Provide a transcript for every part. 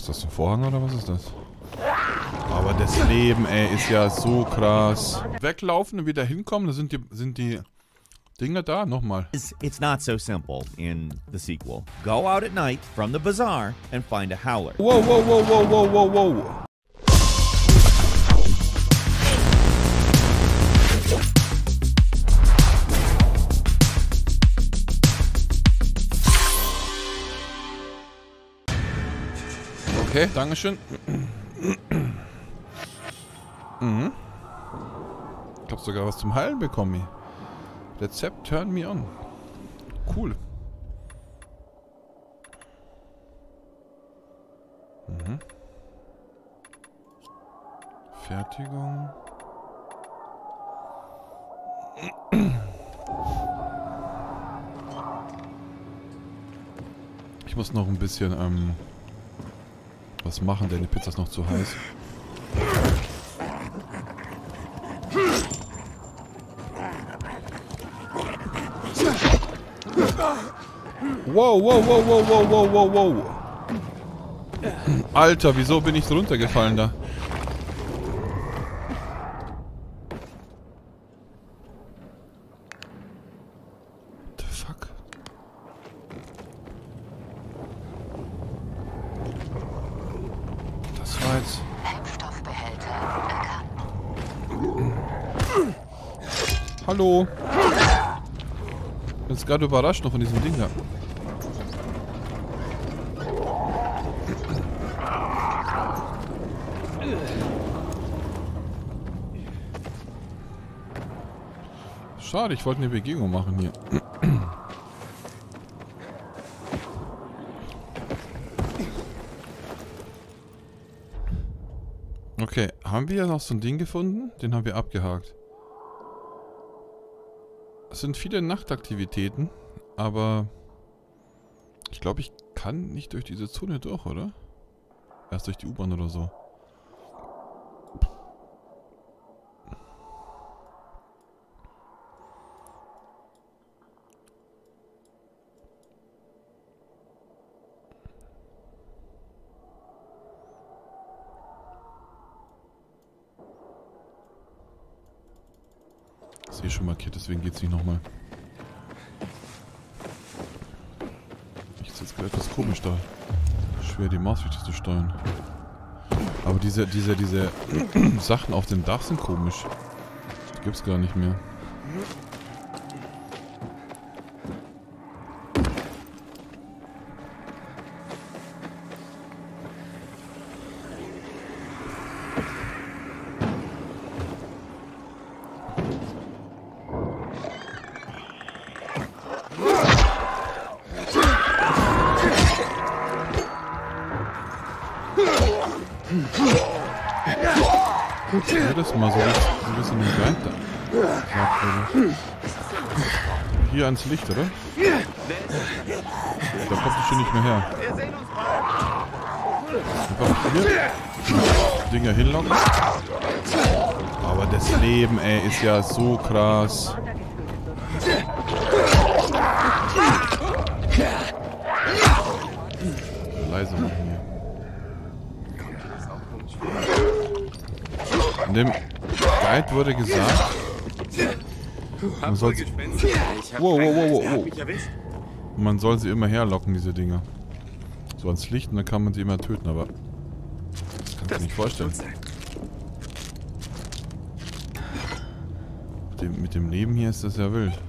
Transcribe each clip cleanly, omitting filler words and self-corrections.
Ist das ein Vorhang oder was ist das? Aber das Leben, ey, ist ja so krass. Weglaufen und wieder hinkommen, da sind die Dinge da. Nochmal. It's not so simple in the sequel. Go out at night from the bazaar and find a howler. Wow, wow, wow, wow, wow, wow, wow. Okay, dankeschön. Mhm. Ich hab sogar was zum Heilen bekommen. Rezept, turn me on. Cool. Mhm. Fertigung. Ich muss noch ein bisschen was machen, denn die Pizza ist noch zu heiß. Wow, wow, wow, wow, wow, wow, wow, wow. Alter, wieso bin ich so runtergefallen da? What the fuck? Das war jetzt... Treibstoffbehälter erkannt. Hallo? Ich bin jetzt gerade überrascht noch von diesem Ding da. Schade, ich wollte eine Begegnung machen hier. Okay, haben wir noch so ein Ding gefunden? Den haben wir abgehakt. Es sind viele Nachtaktivitäten, aber ich glaube, ich kann nicht durch diese Zone durch, oder? Erst durch die U-Bahn oder so. Das ist eh schon markiert, deswegen geht es nicht nochmal. Ich ist jetzt gerade etwas komisch da. Schwer die Maus richtig zu steuern. Aber diese Sachen auf dem Dach sind komisch. Die gibt's gar nicht mehr. Ja, das mal so ein bisschen im Guide da. Hier ans Licht, oder? Da kommt die schon nicht mehr her. Einfach hier Dinger hinlocken. Aber das Leben, ey, ist ja so krass. Leise machen hier. In dem Guide wurde gesagt, man soll sie, man soll sie immer herlocken, diese Dinger. So ans Licht und dann kann man sie immer töten, aber das kannst du dir nicht vorstellen. Mit dem Leben hier ist das ja wild.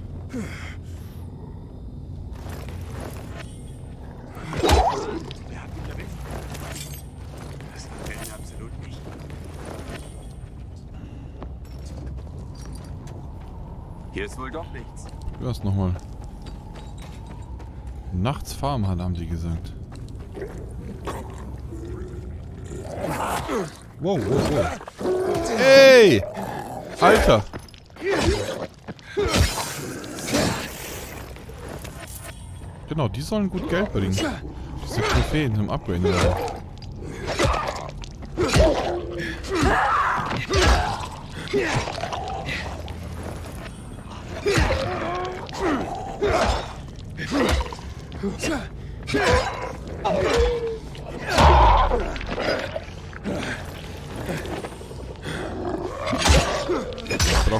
Hier ist wohl doch nichts. Du hast nochmal. Nachts Farm haben die gesagt. Wow, wow, wow. Ey! Alter! Genau, die sollen gut Geld bringen. Diese Trophäen im Upgrade.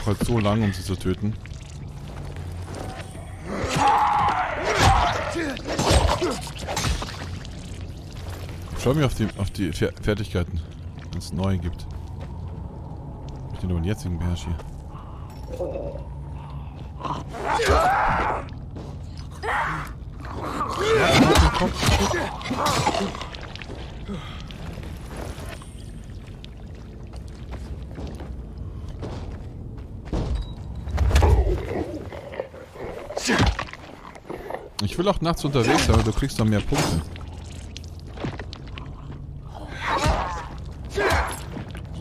brauche halt so lange, um sie zu töten. Ich freue mich auf die Fertigkeiten, wenn es neue gibt. Ich den nur den jetzigen beherrsche hier. Ich will auch nachts unterwegs sein, aber du kriegst dann mehr Punkte.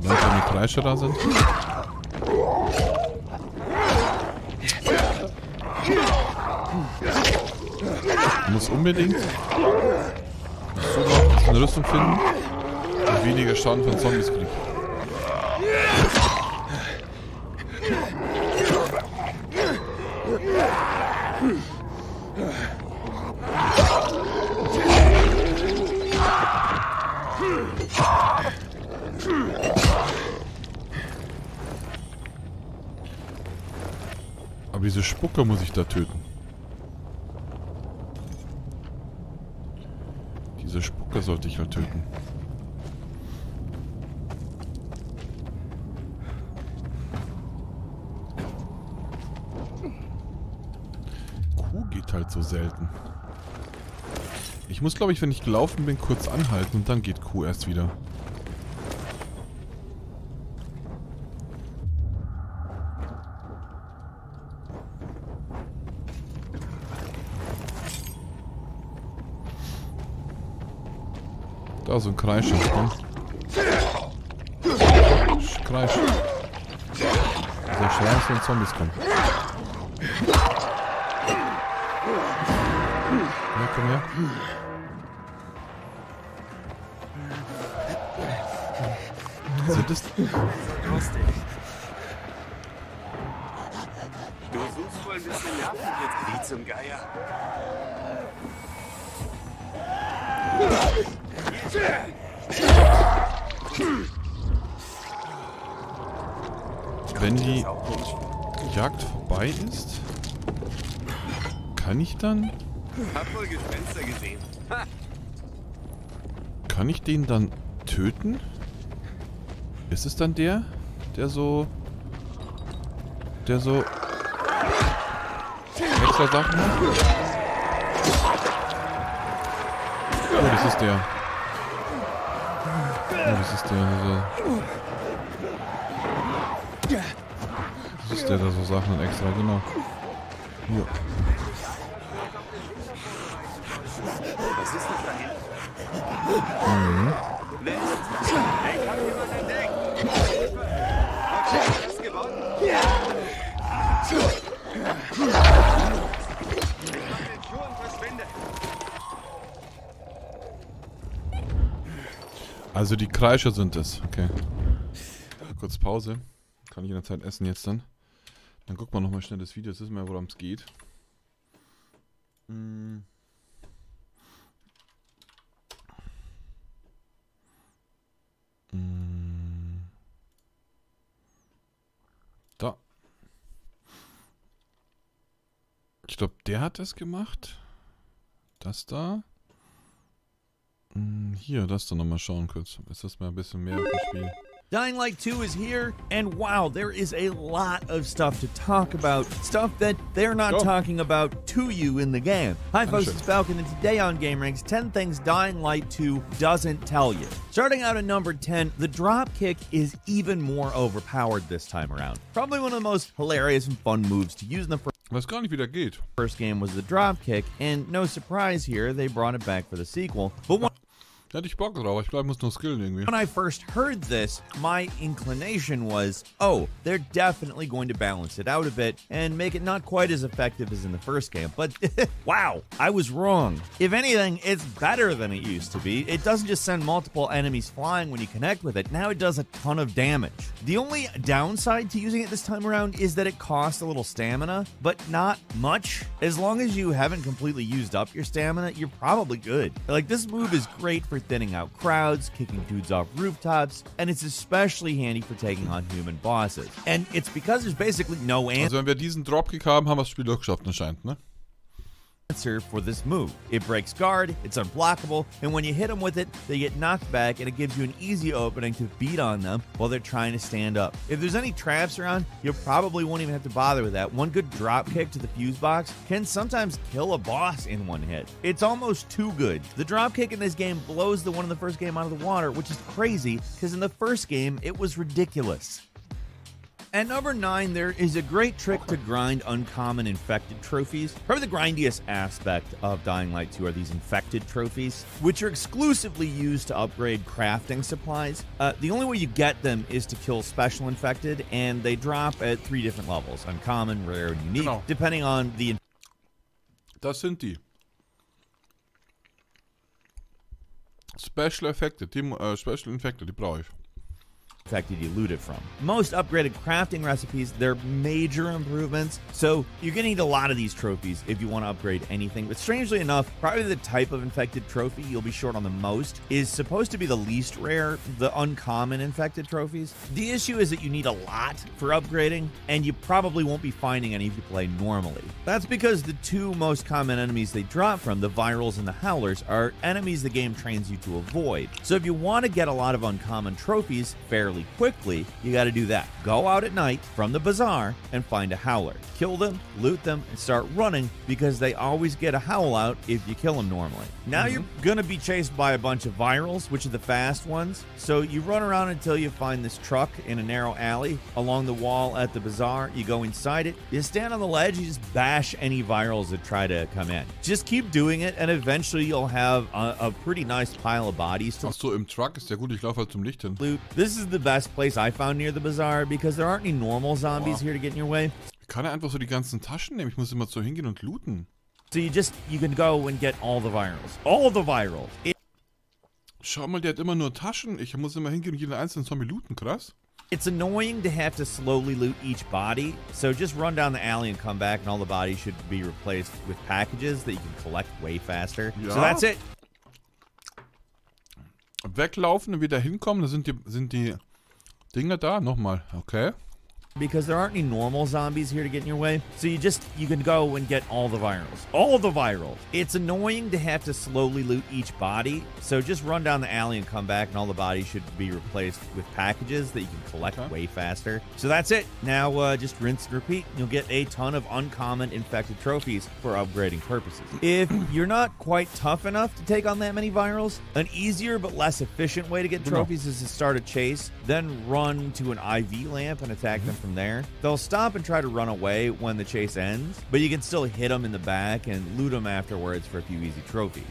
Solange keine Kreischer da sind. Du musst unbedingt so noch eine Rüstung finden und weniger Schaden von Zombies kriegen. Aber diese Spucker muss ich da töten. Diese Spucker sollte ich halt töten. Kuh geht halt so selten. Ich muss, glaube ich, wenn ich gelaufen bin, kurz anhalten und dann geht Kuh erst wieder. Da so ein Kreischer. Ne? Kreisch. Der Schreis, wenn Zombies kommen. Ja, komm her. Sind das... Du suchst wohl ein bisschen Nerven jetzt, wie zum Geier. Wenn die Jagd vorbei ist, kann ich dann... Hab wohl Gespenster gesehen. Ha. Kann ich den dann töten? Ist es dann der so extra Sachen hat? Oh, das ist der. Oh, das ist der. Das ist der, der so Sachen hat extra, genau. Ja. Was ist das da hinten? Mhm. Wer ist das? Ich hab jemanden entdeckt. Okay, du hast gewonnen. Schuhe und verschwinde. Also die Kreischer sind es. Okay. Kurz Pause. Kann ich in der Zeit essen jetzt dann. Dann gucken wir nochmal schnell das Video. Jetzt wissen wir, worum es geht. Da. Ich glaube, der hat es gemacht. Das da. Hier, das da nochmal schauen kurz. Ist das mal ein bisschen mehr auf dem Spiel? Dying Light 2 is here, and wow, there is a lot of stuff to talk about. Stuff that they're not talking about to you in the game. Hi folks, it's Falcon, and today on GameRanks, 10 things Dying Light 2 doesn't tell you. Starting out at number 10, the dropkick is even more overpowered this time around. Probably one of the most hilarious and fun moves to use in the Weiß gar nicht, wie der geht. first game was the dropkick, and no surprise here, they brought it back for the sequel. But Da hätte ich Bock drauf. Ich glaube, ich muss nur skillen irgendwie. when I first heard this, my inclination was, oh, they're definitely going to balance it out a bit and make it not quite as effective as in the first game. But wow, I was wrong. If anything, it's better than it used to be. It doesn't just send multiple enemies flying when you connect with it. Now it does a ton of damage. The only downside to using it this time around is that it costs a little stamina, but not much. As long as you haven't completely used up your stamina, you're probably good. Like, this move is great for thinning out crowds, kicking dudes off rooftops, and it's especially handy for taking on human bosses. And it's because there's basically no Also wenn wir diesen Dropkick haben, haben wir das Spiel durchgeschafft anscheinend, ne? answer for this move. It breaks guard, it's unblockable, and when you hit them with it, they get knocked back, and it gives you an easy opening to beat on them while they're trying to stand up. If there's any traps around, you probably won't even have to bother with that. One good drop kick to the fuse box can sometimes kill a boss in one hit. It's almost too good. The drop kick in this game blows the one in the first game out of the water, which is crazy, because in the first game, it was ridiculous. At number 9, there is a great trick to grind uncommon infected trophies. Probably the grindiest aspect of Dying Light 2 are these infected trophies, which are exclusively used to upgrade crafting supplies. The only way you get them is to kill special infected, and they drop at 3 different levels: uncommon, rare, and unique, depending on the... Das sind die. Special Effekte, Special Effekte, die brauche ich. infected you loot it from. Most upgraded crafting recipes, they're major improvements, so you're gonna need a lot of these trophies if you want to upgrade anything. But strangely enough, probably the type of infected trophy you'll be short on the most is supposed to be the least rare, the uncommon infected trophies. The issue is that you need a lot for upgrading, and you probably won't be finding any if you play normally. That's because the 2 most common enemies they drop from, the virals and the howlers, are enemies the game trains you to avoid. So if you want to get a lot of uncommon trophies fairly quickly, you got to do that. Go out at night from the bazaar and find a howler. Kill them, loot them, and start running, because they always get a howl out if you kill them normally. Now you're going to be chased by a bunch of virals, which are the fast ones. So you run around until you find this truck in a narrow alley along the wall at the bazaar. You go inside it, you stand on the ledge, you just bash any virals that try to come in. Just keep doing it, and eventually you'll have a pretty nice pile of bodies to Ach so, im Truck ist ja gut, ich laufe halt zum Licht hin. loot. This is the best place I found near the bazaar, because there aren't any normal zombies here to get in your way. Ich kann ja einfach so die ganzen Taschen nehmen, ich muss immer so hingehen und looten. So you can go and get all the virals. All the virals. Schau mal, der hat immer nur Taschen. Ich muss immer hingehen und jeden einzelnen Zombie looten, krass. It's annoying to have to slowly loot each body, so just run down the alley and come back, and all the bodies should be replaced with packages that you can collect way faster. Ja. So that's it. Weglaufen und wieder hinkommen, da sind die Dinger da. Nochmal, okay. Because there aren't any normal zombies here to get in your way. So you can go and get all the virals. All the virals. It's annoying to have to slowly loot each body, so just run down the alley and come back, and all the bodies should be replaced with packages that you can collect way faster. So that's it. Now just rinse and repeat. You'll get a ton of uncommon infected trophies for upgrading purposes. If you're not quite tough enough to take on that many virals, an easier but less efficient way to get trophies is to start a chase, then run to an IV lamp and attack them from there. They'll stop and try to run away when the chase ends, but you can still hit them in the back and loot them afterwards for a few easy trophies.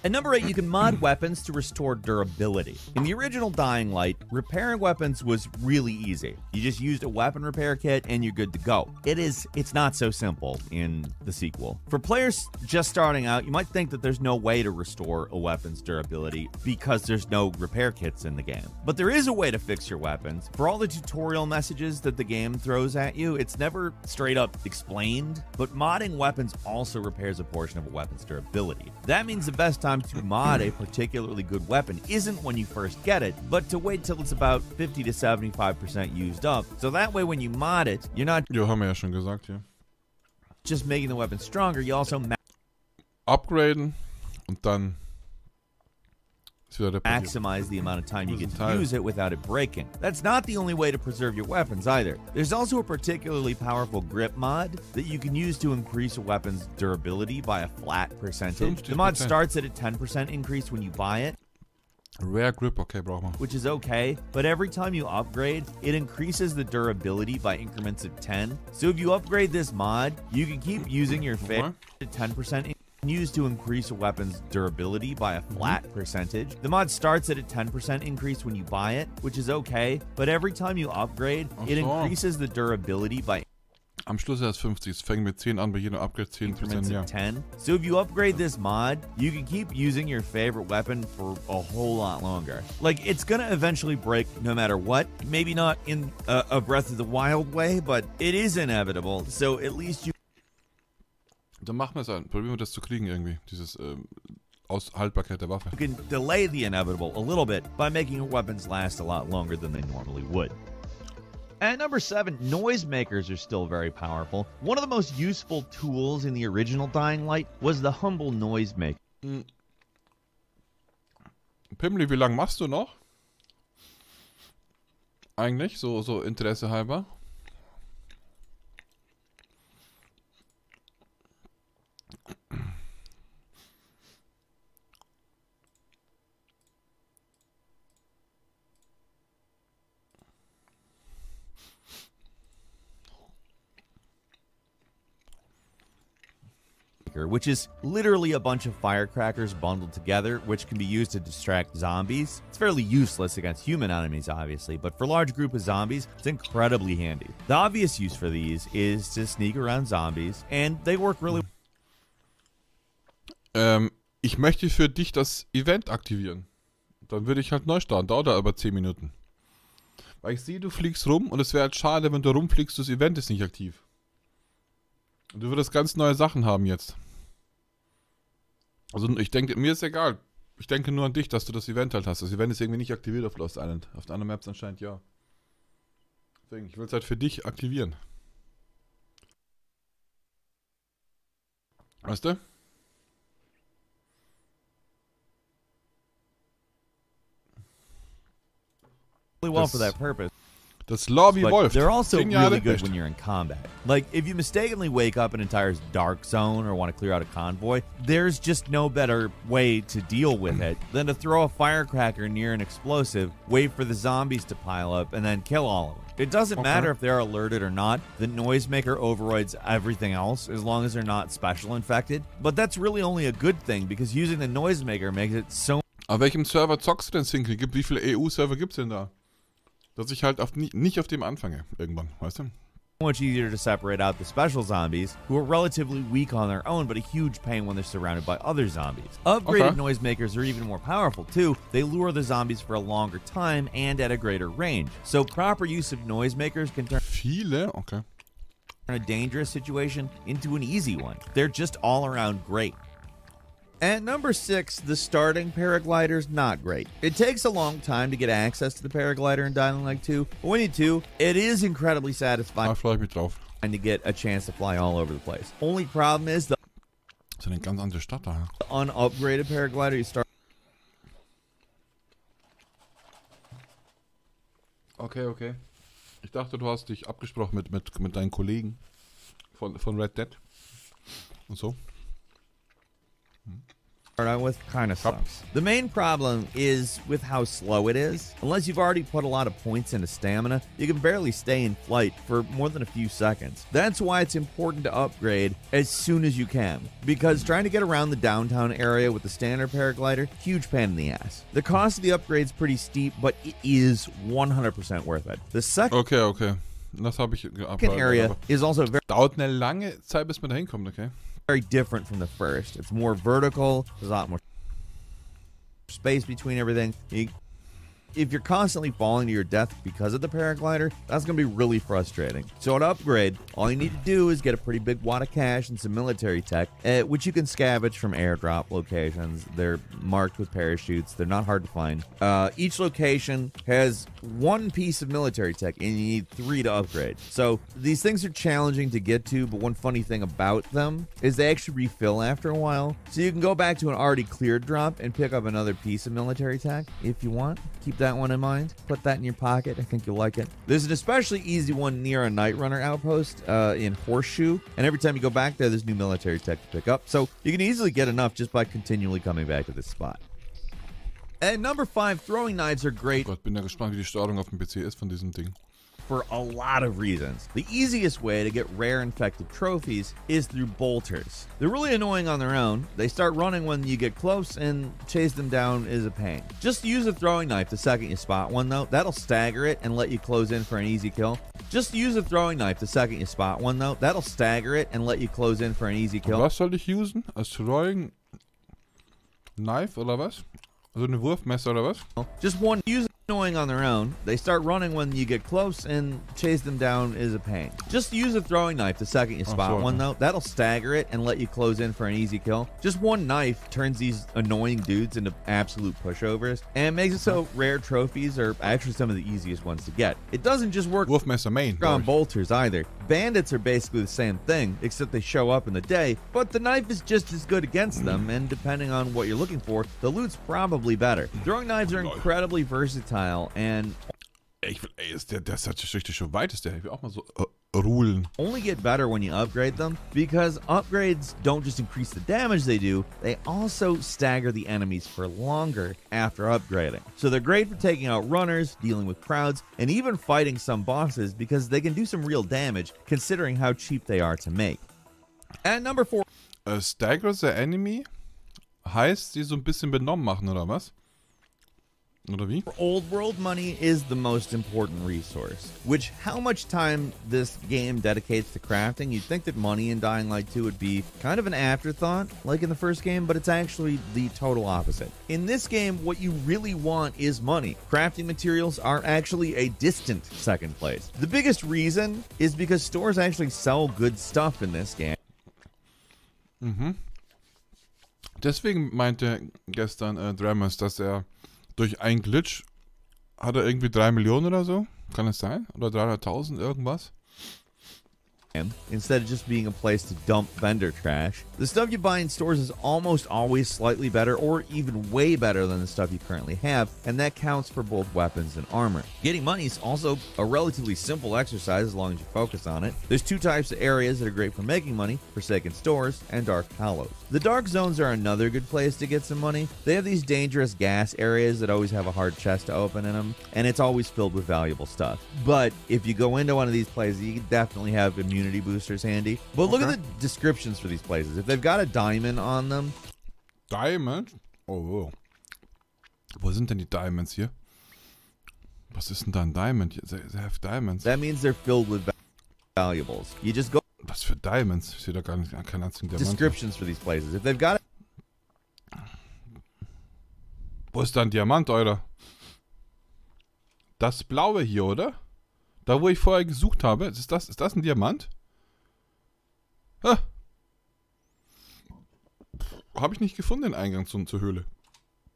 At number 8, you can mod weapons to restore durability. In the original Dying Light, repairing weapons was really easy. You just used a weapon repair kit and you're good to go. It's not so simple in the sequel. For players just starting out, you might think that there's no way to restore a weapon's durability because there's no repair kits in the game. But there is a way to fix your weapons. For all the tutorial messages that the game throws at you, it's never straight up explained, but modding weapons also repairs a portion of a weapon's durability. That means the best time to mod a particularly good weapon isn't when you first get it, but to wait till it's about 50 to 75% used up. So that way when you mod it, you're not Jo, haben wir ja schon gesagt hier. just making the weapon stronger, you also Upgraden und dann ist wieder reparieren. maximize the amount of time you get to Teil. use it without it breaking. That's not the only way to preserve your weapons either. There's also a particularly powerful grip mod that you can use to increase a weapon's durability by a flat percentage. The mod 50%. starts at a 10% increase when you buy it, Rare Grip, okay, brauchen wir. which is okay, but every time you upgrade, it increases the durability by increments of 10. So if you upgrade this mod, you can keep using your fit at 10% used to increase a weapon's durability by a flat percentage. The mod starts at a 10% increase when you buy it, which is okay, but every time you upgrade, it increases the durability by Am Schluss erst 50. Es fängt mit 10 an, bei jedem Upgrade 10%, increments ja. of 10. So if you upgrade this mod, you can keep using your favorite weapon for a whole lot longer. Like, it's gonna eventually break no matter what. Maybe not in a Breath of the Wild way, but it is inevitable. So at least you Dann machen wir es an. Probieren wir das zu kriegen irgendwie. Dieses Haltbarkeit der Waffe. You can delay the inevitable a little bit by making your weapons last a lot longer than they normally would. At number 7, noisemakers are still very powerful. One of the most useful tools in the original Dying Light was the humble noisemaker. Pimmli, wie lange machst du noch? Eigentlich, so Interesse halber. Which is literally a bunch of firecrackers bundled together, which can be used to distract zombies. It's fairly useless against human enemies, obviously, but for a large group of zombies, it's incredibly handy. The obvious use for these is to sneak around zombies, and they work really Ich möchte für dich das Event aktivieren. Dann würde ich halt neu starten. Dauert aber 10 Minuten. Weil ich sehe, du fliegst rum und es wäre halt schade, wenn du rumfliegst, das Event ist nicht aktiv. Und du würdest ganz neue Sachen haben jetzt. Also ich denke, mir ist egal. Ich denke nur an dich, dass du das Event halt hast. Das Event ist irgendwie nicht aktiviert auf Lost Island. Auf den anderen Maps anscheinend ja. Deswegen, ich will es halt für dich aktivieren. Weißt du? well for that purpose. Das Lobby But Wolf. they're also 10 Jahre really good echt. when you're in combat. Like, if you mistakenly wake up in an entire dark zone or want to clear out a convoy, there's just no better way to deal with it than to throw a firecracker near an explosive, wait for the zombies to pile up, and then kill all of them. It doesn't matter if they're alerted or not. The noisemaker overrides everything else as long as they're not special infected. But that's really only a good thing because using the noisemaker makes it so Auf welchem Server zockst du denn Single? Wie viele EU-Server gibt's denn da? Dass ich halt nicht auf dem anfange, irgendwann, weißt du? much easier to separate out the special zombies, who are relatively weak on their own, but a huge pain when they're surrounded by other zombies. Upgraded noisemakers are even more powerful too. They lure the zombies for a longer time and at a greater range. So proper use of noisemakers can turn a dangerous situation into an easy one. They're just all around great. At number 6, the starting paraglider's not great. It takes a long time to get access to the paraglider in Dying Light 2, but when you do, it is incredibly satisfying to get a chance to fly all over the place. Only problem is the unupgraded paraglider you start. Okay. Ich dachte, du hast dich abgesprochen mit deinen Kollegen von Red Dead und so. Start out with kind of sucks. The main problem is with how slow it is. Unless you've already put a lot of points into stamina, you can barely stay in flight for more than a few seconds. That's why it's important to upgrade as soon as you can, because trying to get around the downtown area with the standard paraglider, huge pain in the ass. The cost of the upgrade is pretty steep, but it is 100% worth it. The second Okay. Das habe ich area is also dauert eine lange Zeit, bis man da hinkommt, okay? very different from the first. It's more vertical. There's a lot more space between everything. If you're constantly falling to your death because of the paraglider, that's going to be really frustrating. So at upgrade, all you need to do is get a pretty big wad of cash and some military tech, which you can scavenge from airdrop locations. They're marked with parachutes. They're not hard to find. Each location has one piece of military tech, and you need 3 to upgrade. So these things are challenging to get to, but one funny thing about them is they actually refill after a while. So you can go back to an already cleared drop and pick up another piece of military tech if you want. Keep that one in mind. Put that in your pocket. I think you'll like it. There's an especially easy one near a Night Runner outpost in Horseshoe, and every time you go back there, there's new military tech to pick up. So you can easily get enough just by continually coming back to this spot. At number 5, throwing knives are great. Gott, bin ja gespannt, wie die Steuerung auf dem PC ist von diesem Ding. For a lot of reasons. The easiest way to get rare infected trophies is through bolters. They're really annoying on their own. They start running when you get close, and chase them down is a pain. Just use a throwing knife the second you spot one, though. That'll stagger it and let you close in for an easy kill. Just use a throwing knife the second you spot one, though. That'll stagger it and let you close in for an easy kill. Was soll ich usen? A throwing knife oder was? Also eine Wurfmesser oder was? Just one. Use annoying on their own. They start running when you get close, and chase them down is a pain. Just use a throwing knife the second you spot one, though. That'll stagger it and let you close in for an easy kill. Just one knife turns these annoying dudes into absolute pushovers, and makes it so rare trophies are actually some of the easiest ones to get. It doesn't just work Wurfmesser main. on bolters either. Bandits are basically the same thing, except they show up in the day, but the knife is just as good against them, and depending on what you're looking for, the loot's probably better. Throwing knives are incredibly versatile, and Ich will, ey, der ist richtig schon weit, ist der. Ich will auch mal so rulen. only get better when you upgrade them, because upgrades don't just increase the damage they do, they also stagger the enemies for longer after upgrading. So they're great for taking out runners, dealing with crowds, and even fighting some bosses, because they can do some real damage considering how cheap they are to make. At number 4. Stagger the enemy heißt, sie so ein bisschen benommen machen, oder was? Oder wie? Old world money is the most important resource, which how much time this game dedicates to crafting, you'd think that money in Dying Light 2 would be kind of an afterthought, like in the first game, but it's actually the total opposite. In this game, what you really want is money. Crafting materials are actually a distant second place. The biggest reason is because stores actually sell good stuff in this game. Deswegen meinte gestern Dramas, dass er durch einen Glitch hat er irgendwie 3 Millionen oder so. Kann es sein? Oder 300.000 irgendwas? Instead of just being a place to dump vendor trash. The stuff you buy in stores is almost always slightly better or even way better than the stuff you currently have, and that counts for both weapons and armor. Getting money is also a relatively simple exercise as long as you focus on it. There's two types of areas that are great for making money: Forsaken Stores and Dark Hollows. The Dark Zones are another good place to get some money. They have these dangerous gas areas that always have a hard chest to open in them, and it's always filled with valuable stuff. But if you go into one of these places, you definitely have immunity boosters handy. But look at the descriptions for these places. If they've got a diamond on them. Diamond? Oh. Wo sind denn die Diamonds hier? Was ist denn da ein Diamond? They have diamonds. That means they're filled with valuables. You just go. Was für Diamonds? Ich sehe da gar nicht, keinen einzigen Diamant. Descriptions for these places. If they've got Wo ist da ein Diamant, Alter? Das blaue hier, oder? Da, wo ich vorher gesucht habe. Ist das ein Diamant? Ah. Habe ich nicht gefunden, den Eingang zur Höhle.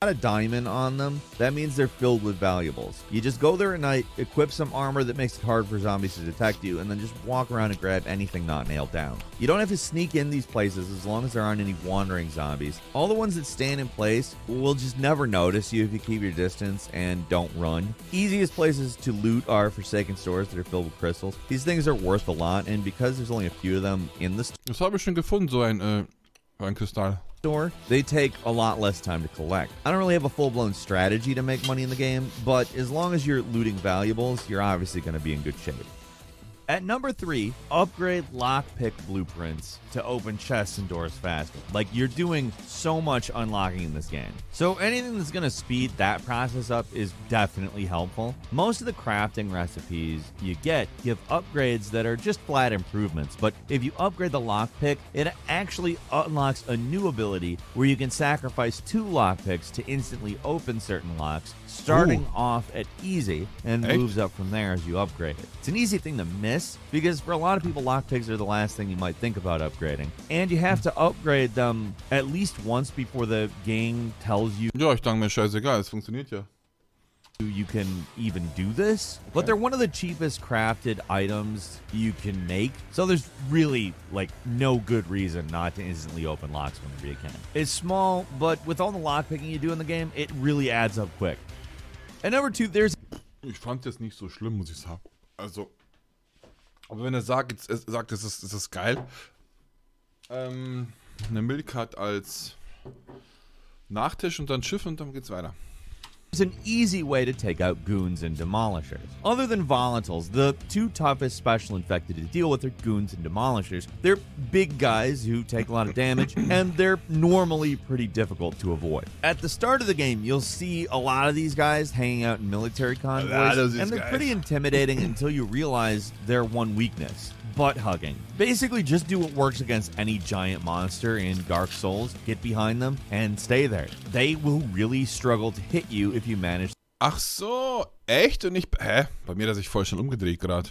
a diamond on them, that means they're filled with valuables. You just go there at night, equip some armor that makes it hard for zombies to detect you, and then just walk around and grab anything not nailed down. You don't have to sneak in these places as long as there aren't any wandering zombies. All the ones that stand in place will just never notice you if you keep your distance and don't run. Easiest places to loot are Forsaken Stores that are filled with crystals. These things are worth a lot, and because there's only a few of them in the Das habe ich schon gefunden, so ein Kristall. store, they take a lot less time to collect. I don't really have a full-blown strategy to make money in the game, but as long as you're looting valuables, you're obviously going to be in good shape. At number 3, upgrade lockpick blueprints to open chests and doors faster. Like, you're doing so much unlocking in this game. So anything that's going to speed that process up is definitely helpful. Most of the crafting recipes you get give upgrades that are just flat improvements, but if you upgrade the lockpick, it actually unlocks a new ability where you can sacrifice 2 lockpicks to instantly open certain locks, starting off at easy and moves up from there as you upgrade it. It's an easy thing to miss because for a lot of people, lockpicks are the last thing you might think about upgrading. And you have to upgrade them at least once before the game tells you Ja, ich denke mir, scheißegal, es funktioniert ja. you can even do this. But they're one of the cheapest crafted items you can make. So there's really, like, no good reason not to instantly open locks whenever you can. It's small, but with all the lockpicking you do in the game, it really adds up quick. At number 2, there's... Ich fand das nicht so schlimm, muss ich sagen. Also, aber wenn er sagt, es ist geil. Eine Milchcard als Nachtisch und dann Schiff und dann geht's weiter. It's an easy way to take out goons and demolishers. Other than volatiles, the 2 toughest special infected to deal with are goons and demolishers. They're big guys who take a lot of damage, and they're normally pretty difficult to avoid. At the start of the game, you'll see a lot of these guys hanging out in military convoys, and they're pretty intimidating until you realize their one weakness: butt hugging. Basically, just do what works against any giant monster in Dark Souls. Get behind them and stay there. They will really struggle to hit you if you manage. Ach so, echt? Und ich... Hä? Bei mir hat er sich voll schon umgedreht gerade.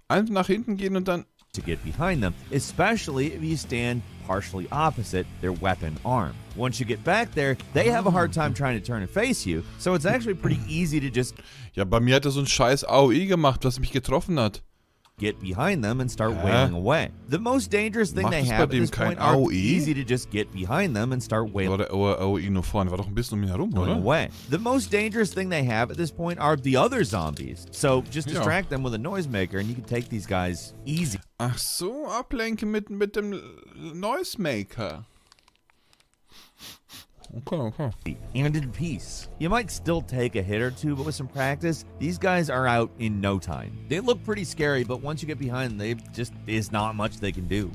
Einfach nach hinten gehen und dann... to get behind them, especially if you stand partially opposite their weapon arm. Once you get back there, they have a hard time trying to turn and face you, so it's actually pretty easy to just Ja, bei mir hat er so ein scheiß AOE gemacht, was mich getroffen hat. get behind them and start wailing away. The most dangerous thing Macht they es bei have at dem this kein point are AOE? easy to just get behind them and start wailing Oder AOE nur vorne, war doch ein bisschen um ihn herum, oder? away. The most dangerous thing they have at this point are the other zombies. So just distract them with a noisemaker and you can take these guys easy. Ach so, ablenken mit dem Noisemaker. Okay. And in peace. You might still take a hit or two, but with some practice, these guys are out in no time. They look pretty scary, but once you get behind them, they just is not much they can do.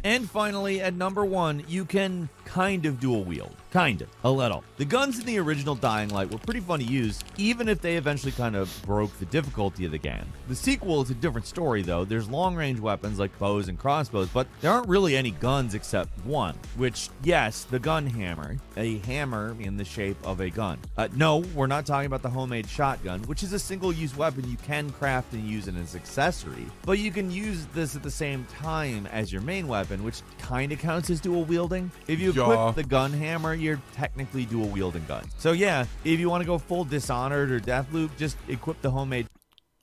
And finally, at number 1, you can kind of dual wield. Kind of. A little. The guns in the original Dying Light were pretty fun to use, even if they eventually kind of broke the difficulty of the game. The sequel is a different story, though. There's long-range weapons like bows and crossbows, but there aren't really any guns except one, which, yes, the gun hammer. A hammer in the shape of a gun. No, we're not talking about the homemade shotgun, which is a single-use weapon you can craft and use it as an accessory, but you can use this at the same time as your main weapon, which kind of counts as dual wielding. If you equip the gun hammer, you're technically dual wielding guns. So yeah, if you want to go full Dishonored or Deathloop, just equip the homemade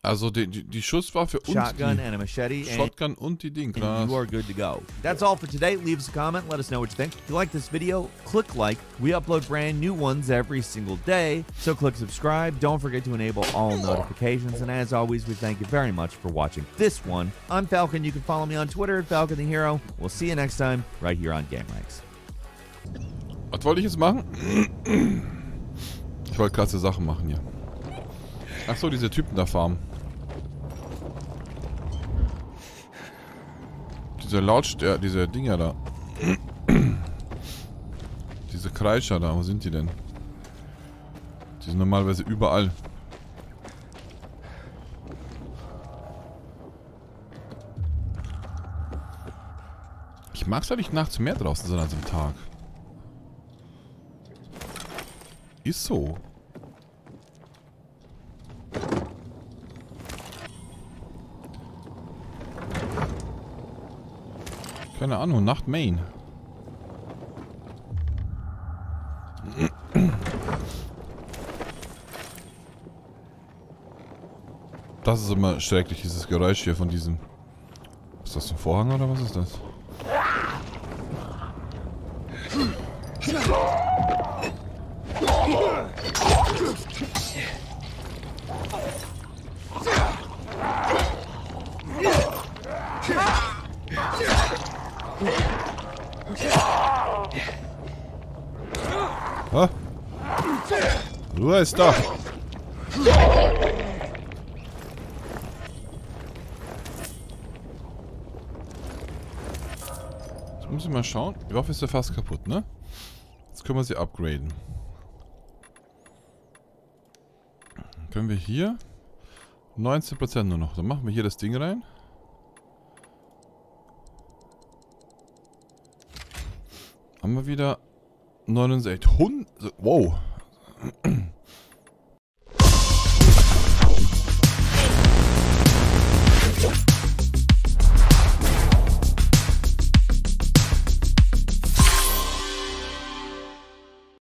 Also die Schusswaffe und shotgun die and a machete, and Shotgun und die Ding, krass. you are good to go. That's all for today. Leave us a comment. Let us know what you think. If you like this video, click like. We upload brand new ones every single day, so click subscribe. Don't forget to enable all notifications. And as always, we thank you very much for watching this one. I'm Falcon. You can follow me on Twitter at Falcon the Hero. We'll see you next time right here on Game Ranks. Was wollte ich jetzt machen? Ich wollte krasse Sachen machen hier. Ach so, diese Typen da farmen. Diese Dinger da. Diese Kreischer da, wo sind die denn? Die sind normalerweise überall. Ich mag es eigentlich nachts mehr draußen sein als am Tag. Ist so. Keine Ahnung, Nacht Main. Das ist immer schrecklich, dieses Geräusch hier von diesem... Ist das ein Vorhang oder was ist das? Ah. Ruhe ist da. Jetzt muss ich mal schauen. Die Waffe ist ja fast kaputt, ne? Jetzt können wir sie upgraden. Können wir hier 19% nur noch. Dann machen wir hier das Ding rein. Haben wir wieder 69. Wow.